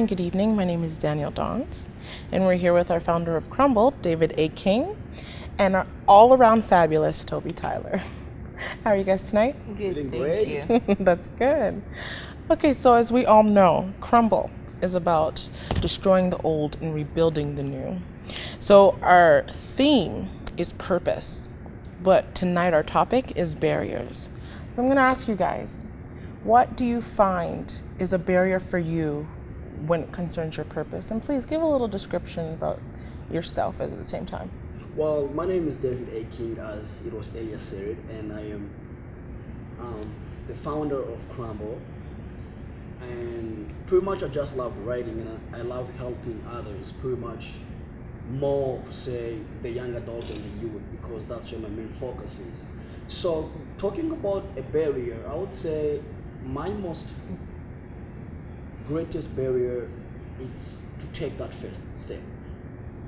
and good evening. My name is Danielle Dons, and we're here with our founder of Crumble, David A. King, and our all-around fabulous Toby Tyler. How are you guys tonight? Good, thank you. That's good. Okay, so as we all know, Crumble is about destroying the old and rebuilding the new. So our theme is purpose, but tonight our topic is barriers. So I'm going to ask you guys, what do you find is a barrier for you when it concerns your purpose? And please give a little description about yourself at the same time. Well, my name is David A. King, as it was earlier said, and I am the founder of Crumble. And pretty much I just love writing, and I love helping others, pretty much more, say, the young adults and the youth, because that's where my main focus is. So, talking about a barrier, I would say my most greatest barrier is to take that first step.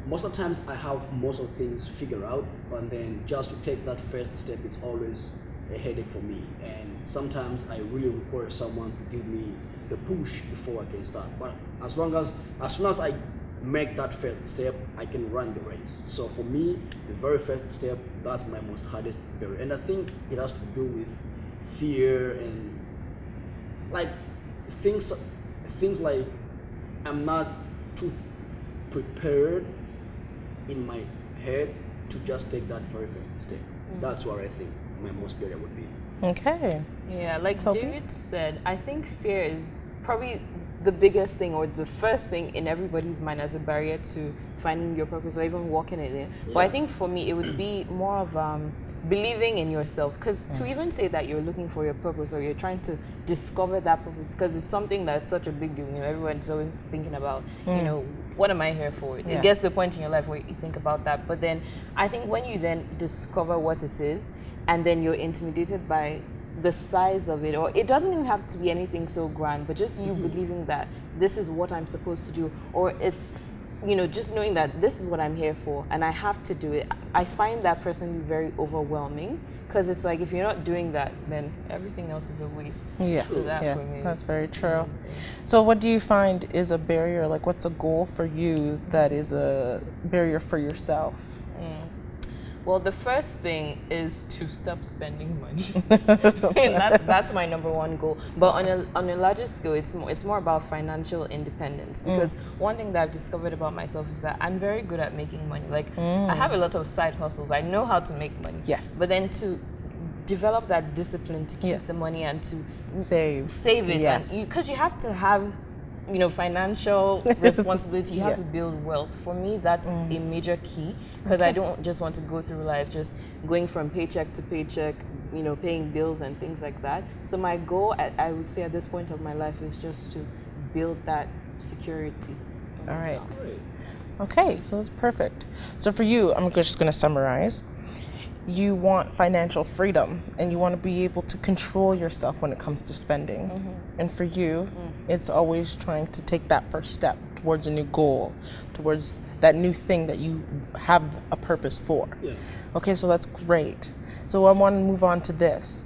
Most of the times I have most of the things figured out, and then just to take that first step, it's always a headache for me. And sometimes I really require someone to give me the push before I can start. But as soon as I make that first step, I can run the race. So for me, the very first step, that's my most hardest barrier. And I think it has to do with fear and like things like I'm not too prepared in my head to just take that very first step. That's what I think my most barrier would be. Okay. Yeah, like Toby? David said, I think fear is probably the biggest thing or the first thing in everybody's mind as a barrier to finding your purpose or even walking in it. But I think for me, it would be more of believing in yourself, because to even say that you're looking for your purpose or you're trying to discover that purpose, because it's something that's such a big deal. You know, everyone's always thinking about, you know, what am I here for? It gets to a point in your life where you think about that. But then I think when you then discover what it is, and then you're intimidated by the size of it, or it doesn't even have to be anything so grand, but just you believing that this is what I'm supposed to do, or it's, you know, just knowing that this is what I'm here for and I have to do it. I find that personally very overwhelming, because it's like if you're not doing that, then everything else is a waste. Yes, So that for yes, me that's is very the true. main thing. So what do you find is a barrier? Like, what's a goal for you that is a barrier for yourself? Well, the first thing is to stop spending money. And that's my number one goal. But on a larger scale, it's more about financial independence. Because one thing that I've discovered about myself is that I'm very good at making money. Like, I have a lot of side hustles. I know how to make money. Yes. But then to develop that discipline to keep Yes. the money and to Save it. Yes. Because you have to have, you know, financial responsibility. You have to build wealth. For me, that's a major key, because I don't just want to go through life just going from paycheck to paycheck, you know, paying bills and things like that. So my goal, I would say at this point of my life, is just to build that security. All right. Great. Okay, so that's perfect. So for you, I'm just going to summarize. You want financial freedom, and you want to be able to control yourself when it comes to spending. And for you, it's always trying to take that first step towards a new goal, towards that new thing that you have a purpose for. Yeah. Okay, so that's great. So I want to move on to this.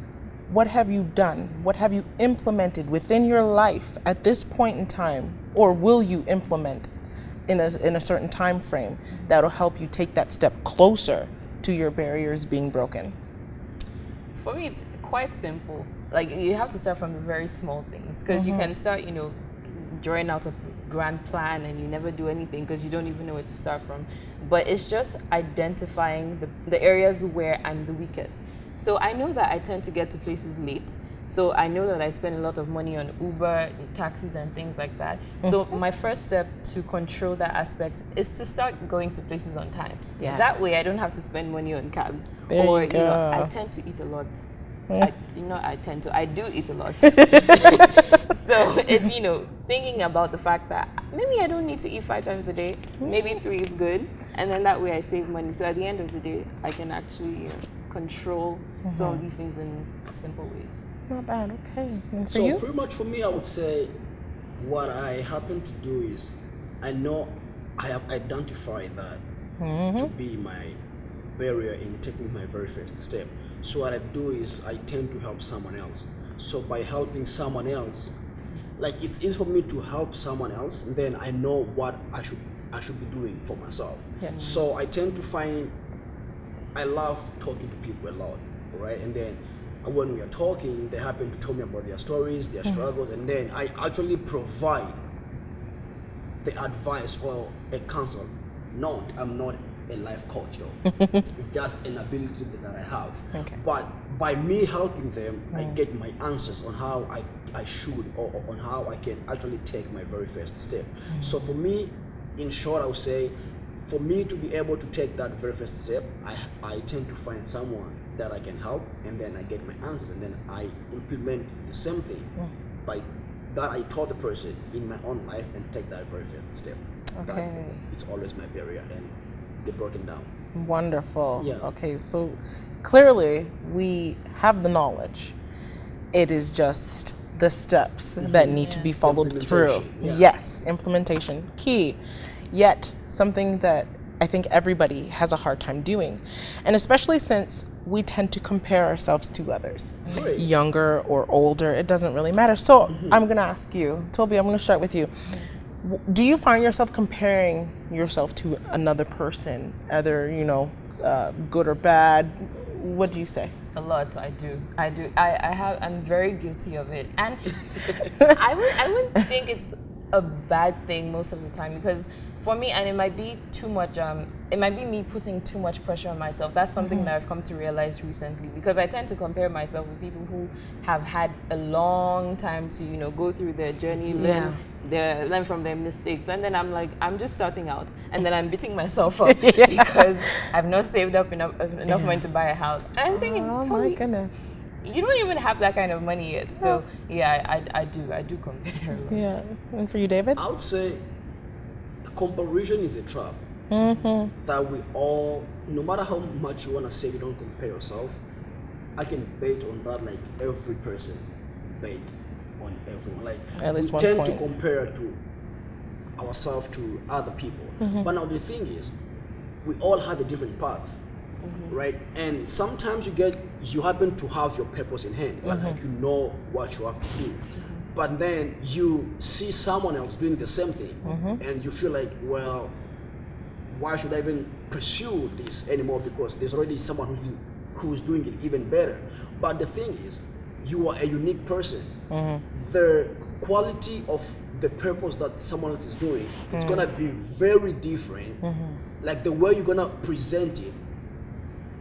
What have you done? What have you implemented within your life at this point in time, or will you implement in a certain time frame that'll help you take that step closer to your barriers being broken? For me, it's quite simple. Like, you have to start from the very small things, because you can start, you know, drawing out a grand plan and you never do anything because you don't even know where to start from. But it's just identifying the areas where I'm the weakest. So I know that I tend to get to places late. So I know that I spend a lot of money on Uber, taxis, and things like that. So my first step to control that aspect is to start going to places on time. Yes. That way I don't have to spend money on cabs. There Or, you you know, go. I tend to eat a lot. I do eat a lot. So it's, you know, thinking about the fact that maybe I don't need to eat 5 times a day. Maybe 3 is good. And then that way I save money. So at the end of the day, I can actually control some of these things in simple ways. Not bad, okay. And for So you? pretty much for me, I would say what I happen to do is I know I have identified that to be my barrier in taking my very first step. So what I do is I tend to help someone else. So by helping someone else, like it's easy for me to help someone else, and then I know what I should be doing for myself. Yes. So I tend to find I love talking to people a lot, right? And then when we are talking, they happen to tell me about their stories, their struggles, and then I actually provide the advice or a counsel. No, I'm not a life coach though. It's just an ability that I have. Okay. But by me helping them, I get my answers on how I should or on how I can actually take my very first step. So for me, in short, I would say, for me to be able to take that very first step, I tend to find someone that I can help, and then I get my answers, and then I implement the same thing by that I taught the person in my own life and take that very first step. Okay. That it's always my barrier, and they're broken down. Wonderful. Yeah. Okay, so clearly we have the knowledge. It is just the steps that need to be followed through. Implementation, yeah. Yes, implementation, key. Yet something that I think everybody has a hard time doing. And especially since we tend to compare ourselves to others, Right. younger or older, it doesn't really matter. So I'm going to ask you, Toby, I'm going to start with you. Do you find yourself comparing yourself to another person, either, good or bad? What do you say? A lot, I do. I'm very guilty of it. And I wouldn't think it's a bad thing most of the time, because for me, and it might be too much, it might be me putting too much pressure on myself. That's something that I've come to realize recently, because I tend to compare myself with people who have had a long time to, go through their journey, learn from their mistakes. And then I'm like, I'm just starting out. And then I'm beating myself up because I've not saved up enough money to buy a house. And I'm thinking, Oh my goodness. you don't even have that kind of money yet. So yeah, I do compare. Yeah. And for you, David? I would say comparison is a trap that we all, no matter how much you want to say you don't compare yourself, I can bet on that, like every person bet on everyone. Like At least we one tend point. to compare to ourselves to other people. But now the thing is, we all have a different path, right? And sometimes you happen to have your purpose in hand, like you know what you have to do. But then you see someone else doing the same thing, and you feel like, well, why should I even pursue this anymore? Because there's already someone who's doing it even better. But the thing is, you are a unique person. The quality of the purpose that someone else is doing, it's gonna be very different. Like the way you're gonna present it,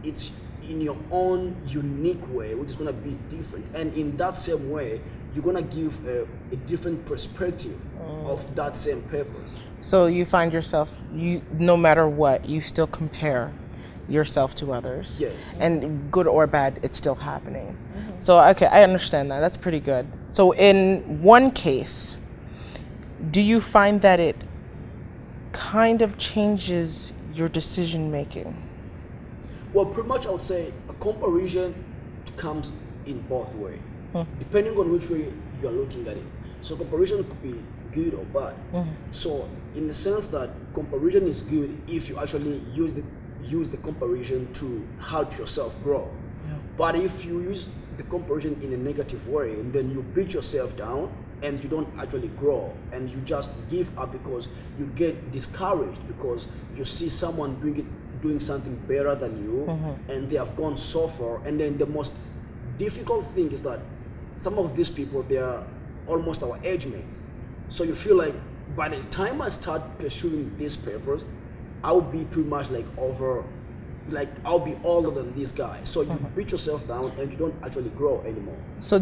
it's in your own unique way, which is gonna be different. And in that same way, you're gonna give a different perspective of that same purpose. So you find yourself, no matter what, you still compare yourself to others. Yes. And good or bad, it's still happening. So, okay, I understand that. That's pretty good. So in one case, do you find that it kind of changes your decision making? Well, pretty much I would say a comparison comes in both ways, depending on which way you are looking at it. So comparison could be good or bad. So in the sense that comparison is good if you actually use the comparison to help yourself grow. But if you use the comparison in a negative way, and then you beat yourself down and you don't actually grow, and you just give up because you get discouraged because you see someone doing something better than you, and they have gone so far. And then the most difficult thing is that some of these people, they are almost our age mates. So you feel like by the time I start pursuing this purpose, I'll be pretty much like I'll be older than this guy. So you beat yourself down and you don't actually grow anymore. So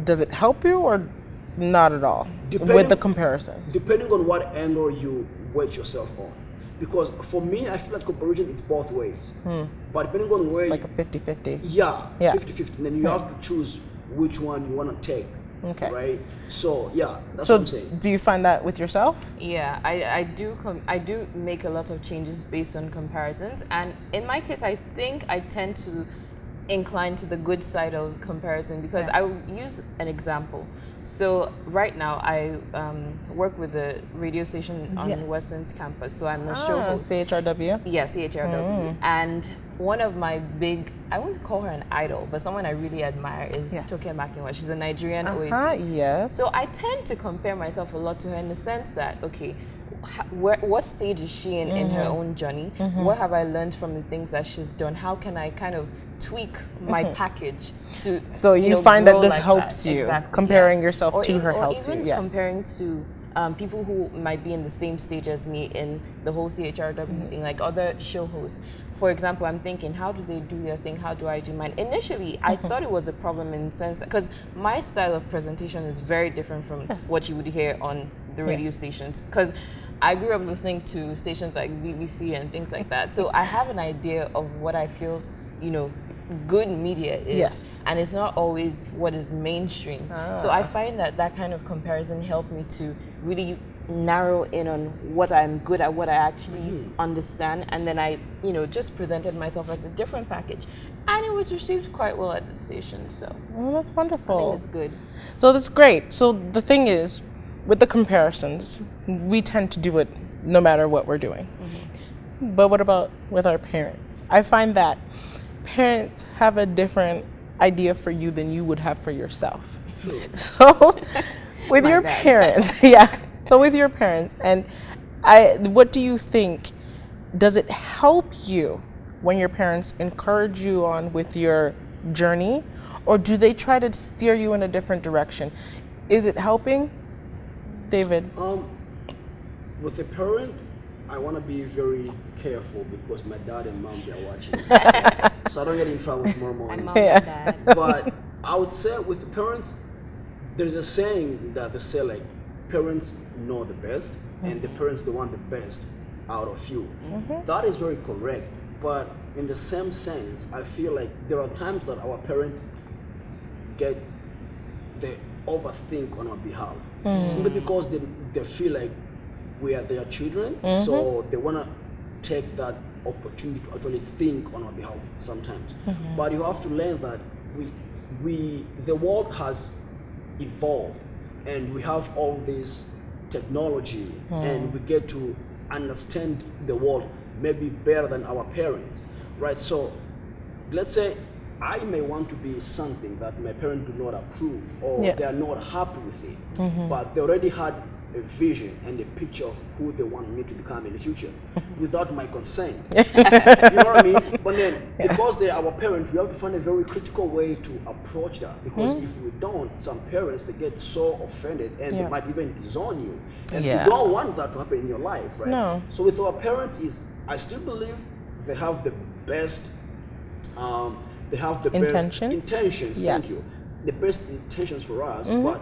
does it help you or not at all with the comparison? Depending on what angle you weight yourself on. Because for me, I feel like comparison, it's both ways. But depending on where... It's like a 50-50. Yeah, Yeah. 50-50. And then you have to choose which one you want to take. Okay. Right? So, yeah, that's So what I'm saying. do you find that with yourself? Yeah, I do make a lot of changes based on comparisons, and in my case, I think I tend to inclined to the good side of comparison because I will use an example. So right now I work with a radio station on Western's campus. So I'm a show host. CHRW? Yes, CHRW. And one of my big, I wouldn't call her an idol, but someone I really admire is Toke Makinwa. She's a Nigerian OAP. Yes. So I tend to compare myself a lot to her in the sense that, okay, what stage is she in her own journey? What have I learned from the things that she's done? How can I kind of tweak my package to you find that this like helps that. you. Exactly, Comparing yourself to her or helps you. even Yes. comparing to people who might be in the same stage as me in the whole CHRW thing, like other show hosts. For example, I'm thinking, how do they do their thing? How do I do mine? Initially, I thought it was a problem in the sense because my style of presentation is very different from what you would hear on the radio stations. Because I grew up listening to stations like BBC and things like that. So I have an idea of what I feel, good media is. Yes. And it's not always what is mainstream. So I find that kind of comparison helped me to really narrow in on what I'm good at, what I actually understand, and then I, just presented myself as a different package. And it was received quite well at the station, so. Oh, that's wonderful. I think it's good. So that's great. So the thing is, with the comparisons, we tend to do it no matter what we're doing. But what about with our parents? I find that parents have a different idea for you than you would have for yourself. True. So with your parents, so with your parents, and what do you think, does it help you when your parents encourage you on with your journey, or do they try to steer you in a different direction? Is it helping, David? With a parent, I want to be very careful because my dad and mom, they're watching. So I don't get in trouble with mom and Dad. But I would say with the parents, there's a saying that they say like, parents know the best and the parents they want the best out of you. That is very correct. But in the same sense, I feel like there are times that our parents they overthink on our behalf. Simply because they feel like we are their children, so they want to take that opportunity to actually think on our behalf sometimes. But you have to learn that the world has evolved and we have all this technology and we get to understand the world maybe better than our parents, right? So let's say I may want to be something that my parents do not approve or they are not happy with it, but they already had a vision and a picture of who they want me to become in the future without my consent. You know what I mean? But then because they're our parents, we have to find a very critical way to approach that, because if we don't, some parents, they get so offended and they might even disown you, and you don't want that to happen in your life, right? No. So with our parents I still believe they have the best Intentions? best intentions. Thank you. The best intentions for us, but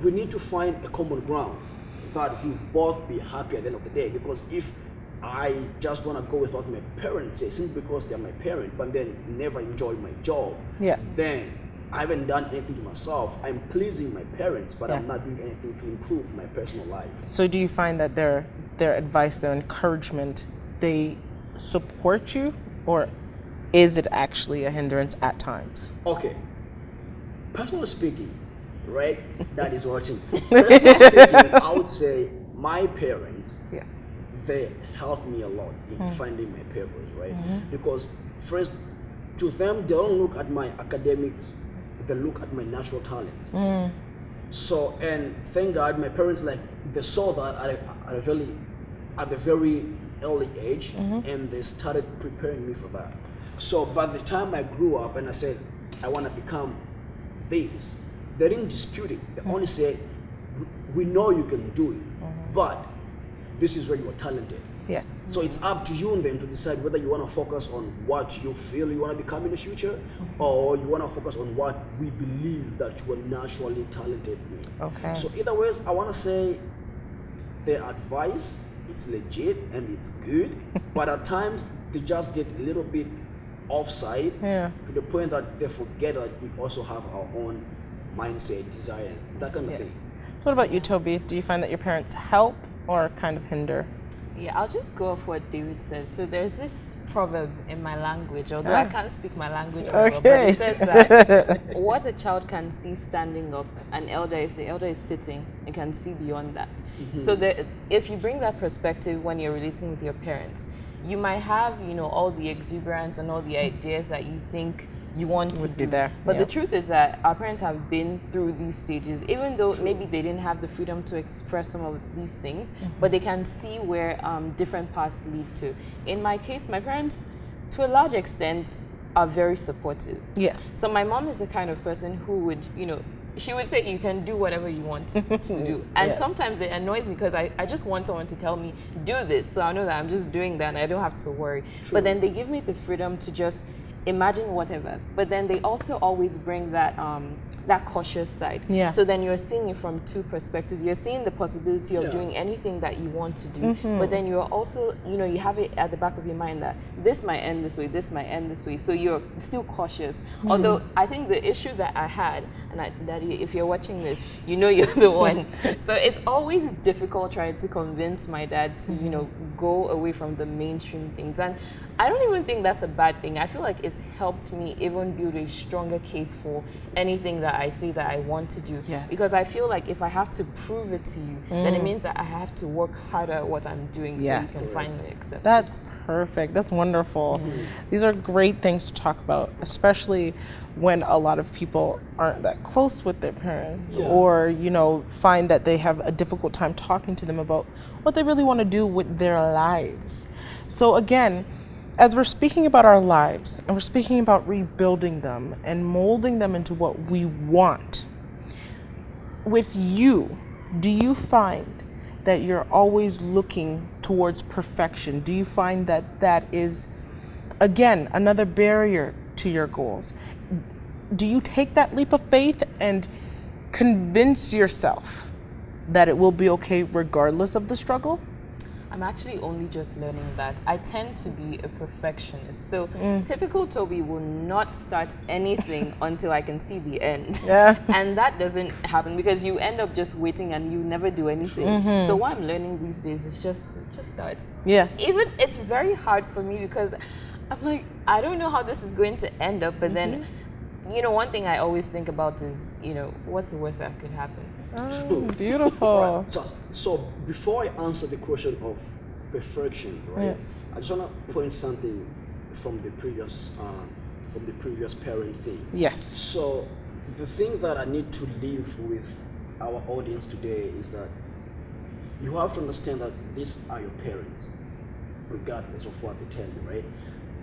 we need to find a common ground that we both be happy at the end of the day. Because if I just want to go with what my parents say simply because they're my parent, but then never enjoy my job, then I haven't done anything to myself. I'm pleasing my parents, but I'm not doing anything to improve my personal life. So do you find that their advice, their encouragement, they support you, or is it actually a hindrance at times? Okay, personally speaking, right, that is watching. Personally speaking, I would say my parents, they helped me a lot in finding my purpose, right? Because first, to them, they don't look at my academics, they look at my natural talents. So, and thank God, my parents, like, they saw that at a very early age, and they started preparing me for that. So by the time I grew up and I said, I want to become this, they didn't dispute it. They only said, we know you can do it, but this is where you are talented. Yes. So it's up to you and them to decide whether you want to focus on what you feel you want to become in the future, or you want to focus on what we believe that you are naturally talented in. Okay. So either ways, I want to say their advice, it's legit and it's good, but at times they just get a little bit offside to the point that they forget that we also have our own mindset, desire, that kind of thing. What about you, Toby? Do you find that your parents help or kind of hinder? Yeah, I'll just go off what David said. So there's this proverb in my language, although I can't speak my language very well, but it says that what a child can see standing up, an elder, if the elder is sitting, it can see beyond that. So that if you bring that perspective when you're relating with your parents, you might have, all the exuberance and all the ideas that you think you want to be do. there. But Yeah. the truth is that our parents have been through these stages, even though maybe they didn't have the freedom to express some of these things, but they can see where different paths lead to. In my case, my parents, to a large extent, are very supportive. Yes. So my mom is the kind of person who would, she would say you can do whatever you want to do. And Yes. sometimes it annoys me because I just want someone to tell me, do this. So I know that I'm just doing that and I don't have to worry. But then they give me the freedom to just imagine whatever. But then they also always bring that that cautious side. Yeah. So then you're seeing it from two perspectives. You're seeing the possibility of Yeah. doing anything that you want to do. But then you're also, you have it at the back of your mind that this might end this way, this might end this way. So you're still cautious. Although I think the issue that I had, and Daddy, if you're watching this, you're the one. So it's always difficult trying to convince my dad to, go away from the mainstream things. And I don't even think that's a bad thing. I feel like it's helped me even build a stronger case for anything that I say that I want to do. Yes. Because I feel like if I have to prove it to you, then it means that I have to work harder at what I'm doing Yes. so you can finally accept it. That's perfect. That's wonderful. These are great things to talk about, especially when a lot of people aren't that close with their parents Yeah. or, find that they have a difficult time talking to them about what they really want to do with their lives. So again, as we're speaking about our lives and we're speaking about rebuilding them and molding them into what we want, with you, do you find that you're always looking towards perfection? Do you find that that is, again, another barrier to your goals? Do you take that leap of faith and convince yourself that it will be okay regardless of the struggle? I'm actually only just learning that. I tend to be a perfectionist. So typical Toby will not start anything until I can see the end. Yeah. And that doesn't happen because you end up just waiting and you never do anything. So what I'm learning these days is just start. Yes. Even it's very hard for me because I'm like, I don't know how this is going to end up, but then one thing I always think about is, what's the worst that could happen? Oh, beautiful. Right. So before I answer the question of perfection, right? Yes. I just wanna point something from the previous parent thing. Yes. So the thing that I need to leave with our audience today is that you have to understand that these are your parents, regardless of what they tell you, right?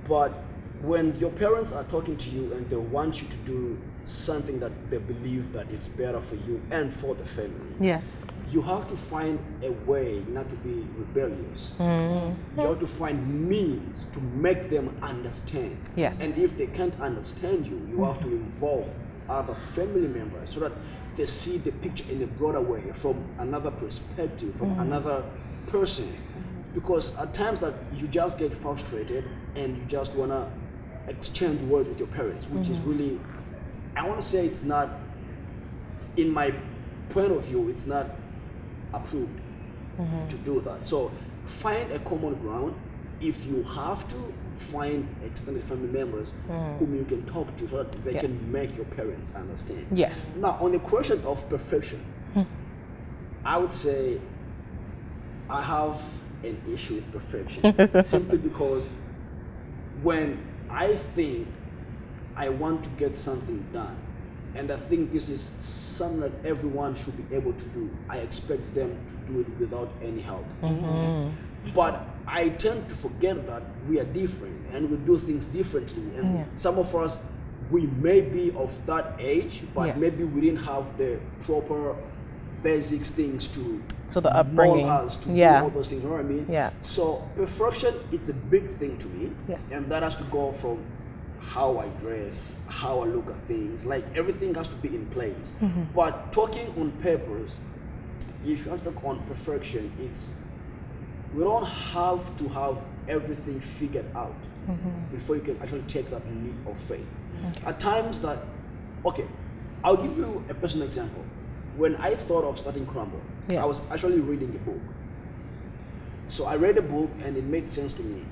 But when your parents are talking to you and they want you to do something that they believe that it's better for you and for the family, Yes. you have to find a way not to be rebellious. You have to find means to make them understand. Yes. And if they can't understand you, you have to involve other family members so that they see the picture in a broader way, from another perspective, from another person. Because at times that you just get frustrated and you just wanna exchange words with your parents, which is really, I wanna say it's not, in my point of view, it's not approved to do that. So find a common ground. If you have to, find extended family members whom you can talk to so that they Yes. can make your parents understand. Yes. Now, on the question of perfection, I would say I have an issue with perfection simply because when I think I want to get something done, and I think this is something that everyone should be able to do, I expect them to do it without any help. But I tend to forget that we are different and we do things differently. And some of us, we may be of that age, but Yes. maybe we didn't have the proper basics things to So the mold upbringing. us to do Yeah. all those things. You know what I mean? Yeah. So perfection, it's a big thing to me. Yes. And that has to go from how I dress, how I look at things. Like everything has to be in place. But talking on papers, if you have to talk on perfection, we don't have to have everything figured out before you can actually take that leap of faith. At times I'll give you a personal example. When I thought of starting Crumble, I Yes. was actually reading a book. So I read a book and it made sense to me.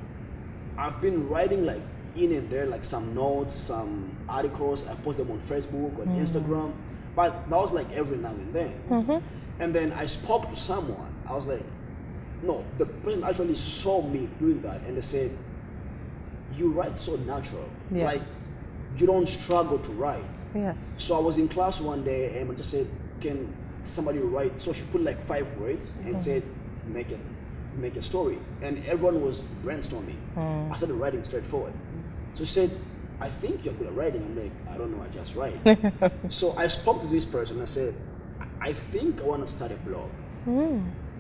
I've been writing like in and there, like some notes, some articles. I post them on Facebook, on Instagram, but that was like every now and then. And then I spoke to someone. I was like, no, the person actually saw me doing that, and they said, "You write so natural. Yes. Like you don't struggle to write." Yes. So I was in class one day and I just said, "Can somebody write?" So she put like 5 words and said, make a story, and everyone was brainstorming. I started writing straightforward. So she said, "I think you're good at writing." I'm like, "I don't know, I just write." So I spoke to this person. I said, "I think I want to start a blog."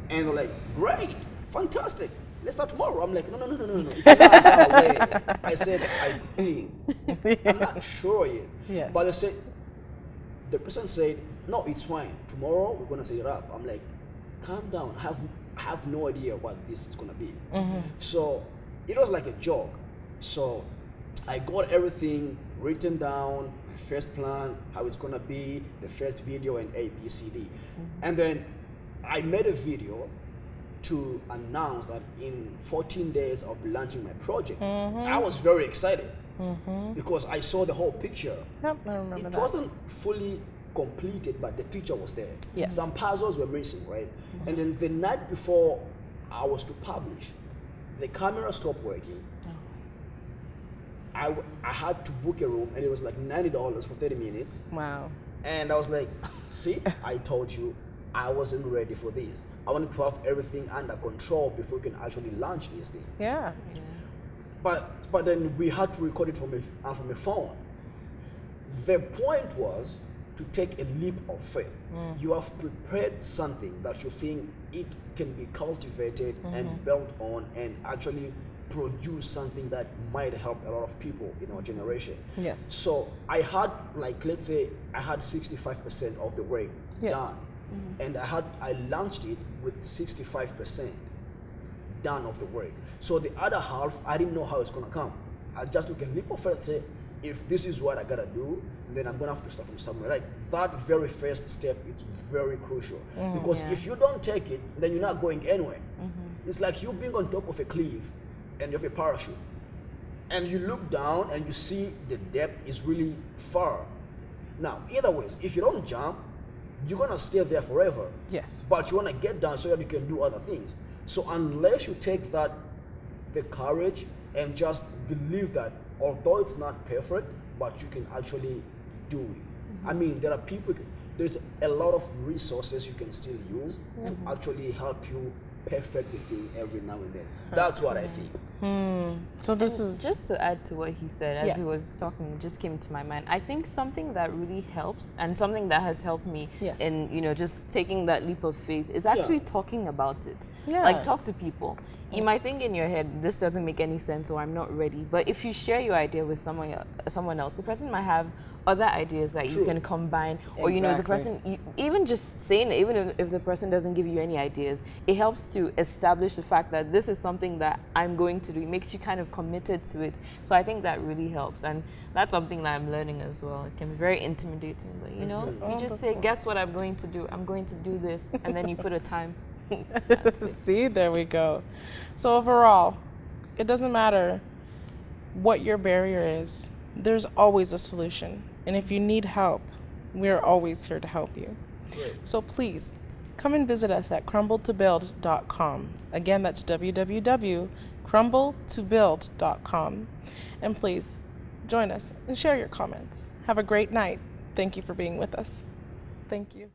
And they're like, "Great, fantastic. Let's start tomorrow." I'm like, no. It's not that way. I said, "I think." I'm not sure yet. Yes. But the person said, "No, it's fine. Tomorrow we're gonna set it up." I'm like, "Calm down. I have no idea what this is gonna be." So it was like a joke. So I got everything written down, my first plan, how it's gonna be, the first video, and A, B, C, D. And then I made a video to announce that in 14 days I'll be launching my project. I was very excited because I saw the whole picture. Yep, I remember It that. wasn't fully completed, but the picture was there. Yes. Some puzzles were missing, right? And then the night before I was to publish, the camera stopped working. I had to book a room, and it was like $90 for 30 minutes. Wow. And I was like, "See, I told you I wasn't ready for this. I wanted to have everything under control before we can actually launch this thing." Yeah. But then we had to record it from a phone. The point was to take a leap of faith. You have prepared something that you think it can be cultivated and built on and actually produce something that might help a lot of people in our generation. Yes. So I had, like, let's say I had 65% of the work Yes. done, and I launched it with 65% done of the work. So the other half, I didn't know how it's gonna come. I just took a leap of faith, say, if this is what I gotta do, then I'm gonna have to start from somewhere. Like that very first step is very crucial, because if you don't take it, then you're not going anywhere. It's like you being on top of a cliff and you have a parachute, and you look down and you see the depth is really far. Now, either ways, if you don't jump, you're gonna stay there forever. Yes. But you wanna get down so that you can do other things. So unless you take the courage and just believe that although it's not perfect, but you can actually do it. I mean, there's a lot of resources you can still use to actually help you perfect the thing every now and then. That's what I think. So this is Just to add to what he said as he Yes. was talking, it just came to my mind. I think something that really helps, and something that has helped me Yes. in just taking that leap of faith, is actually talking about it. Yeah. Like, talk to people. You might think in your head, this doesn't make any sense, or I'm not ready. But if you share your idea with someone else, the person might have other ideas that you True. can combine, or the Exactly. person, even just saying it, even if the person doesn't give you any ideas, it helps to establish the fact that this is something that I'm going to do. It makes you kind of committed to it. So I think that really helps, and that's something that I'm learning as well. It can be very intimidating, but you Oh, just that's say, fun. guess what I'm going to do? I'm going to do this, and then you put a time. See, there we go. So overall, it doesn't matter what your barrier is. There's always a solution. And if you need help, we're always here to help you. Great. So please come and visit us at crumbletobuild.com. Again, that's www.crumbletobuild.com. And please join us and share your comments. Have a great night. Thank you for being with us. Thank you.